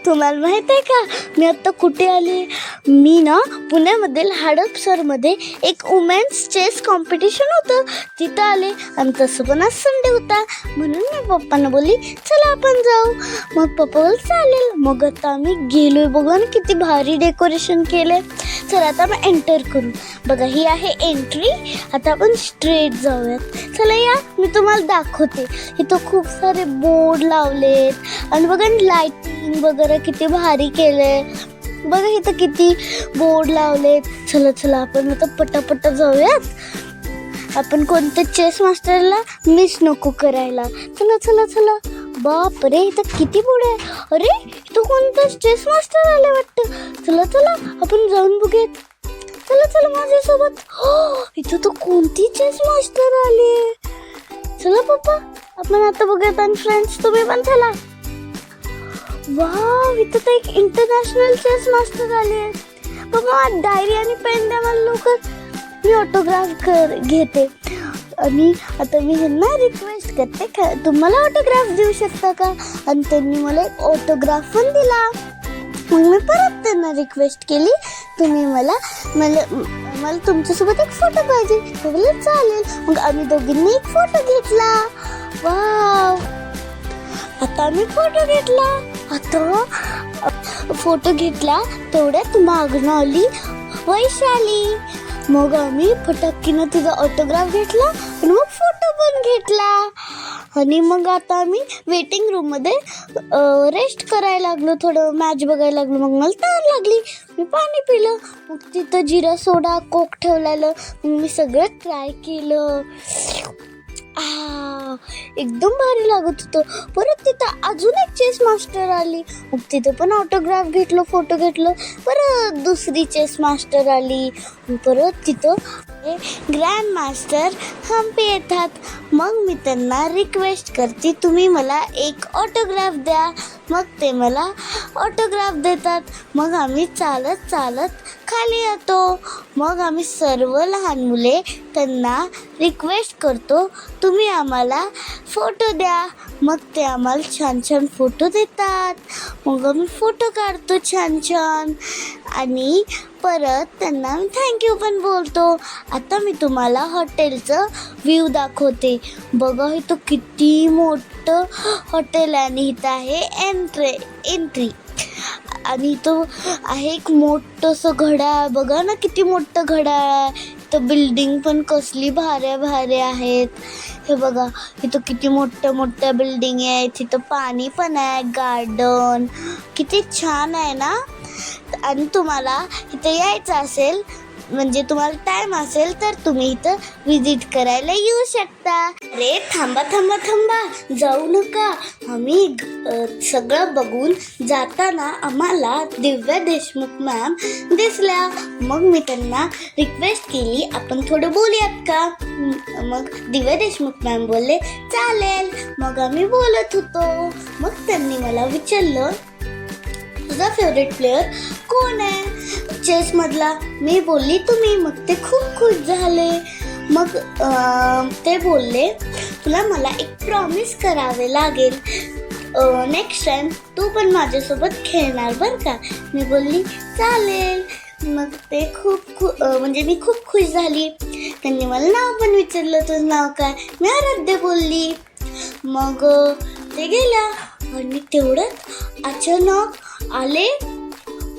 तुम्हाला माहित आहे का मी आता कुठे आले? मी ना पुण्यामधील हडपसरमध्ये एक वुमेन्स चेस कॉम्पिटिशन होतं तिथं आले. आणि तसं पण आज संडे होता म्हणून मी पप्पांना बोलली चला आपण जाऊ. मग पप्पा बोल चालेल. मग आता आम्ही गेलोय. बघा ना किती भारी डेकोरेशन केलंय. चला आता आपण एंटर करू. बघा ही आहे एंट्री. आता आपण स्ट्रेट जाऊयात. चला या मी तुम्हाला दाखवते. इथं खूप सारे बोर्ड लावलेत आणि बघा लाइटिंग वगैरे किती भारी केलंय. बघा इथं किती बोर्ड लावलेत. चला चला आपण आता पटापट जाऊयात. आपण कोणत्या चेस मास्टरला मिस नको करायला. चला चला चला. बाप रे इथं किती बोर्ड आहे. अरे इथं कोणतं चेस मास्टर आले वाटतं. चला चला आपण जाऊन बघूयात. चला चला माझ्यासोबत. हो इथं तर कोणती चेस मास्टर आली. चला पप्पा आपण आता बघूयात. आणि फ्रेंड्स तुम्ही पण चला. वाव इथं तर एक इंटरनॅशनल चेस मास्टर आले आहेत. बाबा डायरी आणि पेन द्या मला लवकर. मी ऑटोग्राफ घेते. आणि आता मी ह्यांना रिक्वेस्ट करते का तुम्हाला ऑटोग्राफ देऊ शकता का. आणि त्यांनी मला एक ऑटोग्राफ पण दिला. मग मी परत त्यांना रिक्वेस्ट केली तुम्ही मला तुमच्यासोबत एक फोटो पाहिजे. बोलले चालेल. मग आम्ही दोघींनी एक फोटो घेतला. वाव आता आम्ही फोटो घेतला. आता फोटो घेतला तेवढ्यात मागणं आली वैशाली. मग आम्ही फटाकीनं तिचा ऑटोग्राफ घेतला आणि मग फोटो पण घेतला. आणि मग आता आम्ही वेटिंग रूममध्ये रेस्ट करायला लागलो. थोडं मॅच बघायला लागलो. मग मला तहान लागली. मी पाणी पिलं. मग तिथं जिरा सोडा कोक ठेवलेलं. मग मी सगळं ट्राय केलं. एकदम भारी लागत होतं. परत तिथं अजून एक चेस मास्टर आली. मग तिथं पण ऑटोग्राफ घेतलं फोटो घेतलं. परत दुसरी चेस मास्टर आली. परत तिथं ग्रँड मास्टर हम्पी येतात. मग मी त्यांना रिक्वेस्ट करते तुम्ही मला एक ऑटोग्राफ द्या. मग ते मला ऑटोग्राफ देतात. मग आम्ही चालत चालत खाली येतो. मग आम्ही सर्व लहान मुले त्यांना रिक्वेस्ट करतो तुम्ही आम्हाला फोटो द्या. मग ते आम्हाला छान छान फोटो देतात. मग आम्ही फोटो काढतो छान छान. आणि परत त्यांना थँक्यू पण बोलतो. आता मी तुम्हाला हॉटेलचं व्ह्यू दाखवते. बघा इथं किती मोठं हॉटेल आहे. आणि इथं आहे एंट्री. आणि इथं आहे एक मोठंसं घड्याळ. बघा ना किती मोठं घड्याळ आहे. इथं बिल्डिंग पण कसली भाऱ्या आहेत. हे बघा इथं किती मोठ्या बिल्डिंग आहे. तिथं पाणी पण आहे. गार्डन किती छान आहे ना. आणि तुम्हाला इथं यायचं असेल म्हणजे तुम्हाला टाईम असेल तर तुम्ही इथं विजिट करायला येऊ शकता. अरे थांबा जाऊ नका. आम्ही सगळं बघून जाताना आम्हाला दिव्या देशमुख मॅम दिसल्या. मग मी त्यांना रिक्वेस्ट केली आपण थोडं बोलूयात का. मग दिव्या देशमुख मॅम बोलले चालेल. मग आम्ही बोलत होतो. मग त्यांनी मला विचारलं तुझा फेवरेट प्लेयर कोण आहे चेस मधला. मी बोलली तुम्ही. मग ते खूप खुश झाले. मग ते बोलले तुला मला एक प्रॉमिस करावे लागेल. नेक्स्ट टाइम तू पण माझ्यासोबत खेळणार बरं का. मी बोलली चालेल. मग ते म्हणजे मी खूप खुश झाली. त्यांनी मला नाव पण विचारलं तुझं नाव काय. मी आराध्य बोलली. मग ते गेल्या. आणि तेवढ्यात अचानक आले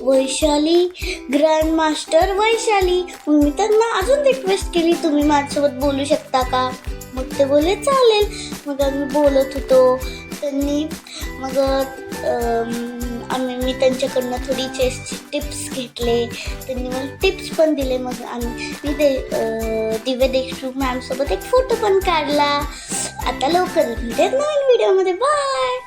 वैशाली ग्रँड मास्टर वैशाली. मग मी त्यांना अजून रिक्वेस्ट केली तुम्ही माझ्यासोबत बोलू शकता का. मग ते बोलले चालेल. मग आम्ही बोलत होतो. त्यांनी मग मी त्यांच्याकडनं थोडी चेसची टिप्स घेतले. त्यांनी मला टिप्स पण दिले. मग मी दिव्या देशमुख मॅमसोबत एक फोटो पण काढला. आता लवकरच भेटूयात नवीन व्हिडिओमध्ये. बाय.